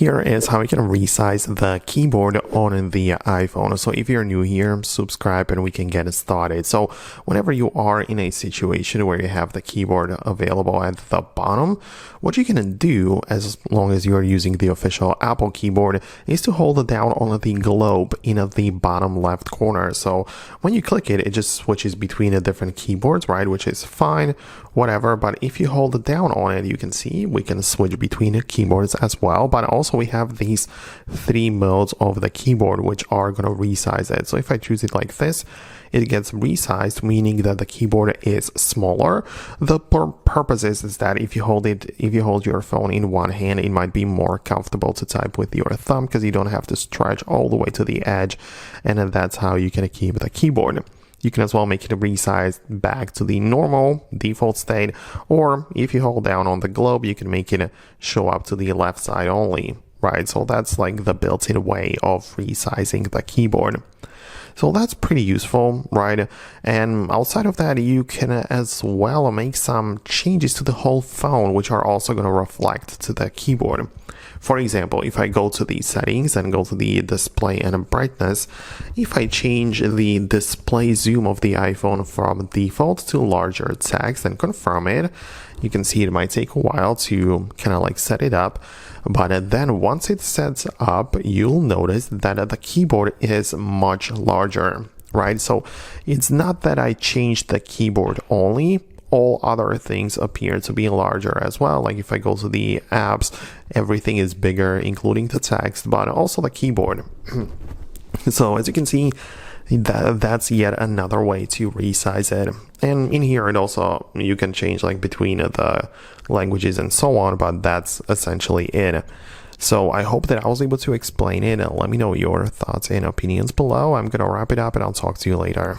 Here is how you can resize the keyboard on the iPhone. So if you're new here, subscribe and we can get started. So whenever you are in a situation where you have the keyboard available at the bottom, what you can do, as long as you're using the official Apple keyboard, is to hold it down on the globe in the bottom left corner. So when you click it, it just switches between the different keyboards, right? Which is fine, whatever. But if you hold it down on it, you can see we can switch between the keyboards as well. But also we have these three modes of the keyboard which are going to resize it. So if I choose it like this, it gets resized, meaning that the keyboard is smaller. The purpose is that if you hold your phone in one hand, it might be more comfortable to type with your thumb because you don't have to stretch all the way to the edge, and then that's how you can keep the keyboard. You can as well make it resized back to the normal default state, or if you hold down on the globe, you can make it show up to the left side only, right? So that's like the built-in way of resizing the keyboard. So that's pretty useful, right? And outside of that, you can as well make some changes to the whole phone, which are also going to reflect to the keyboard. For example, if I go to the settings and go to the display and brightness, if I change the display zoom of the iPhone from default to larger text and confirm it, you can see it might take a while to kind of like set it up. But then once it sets up, you'll notice that the keyboard is much larger, right? So it's not that I changed the keyboard only. All other things appear to be larger as well. Like if I go to the apps, everything is bigger, including the text, but also the keyboard. So as you can see, that's yet another way to resize it. And in here, it also, you can change like between the languages and so on, but that's essentially it. So I hope that I was able to explain it, and let me know your thoughts and opinions below. I'm going to wrap it up and I'll talk to you later.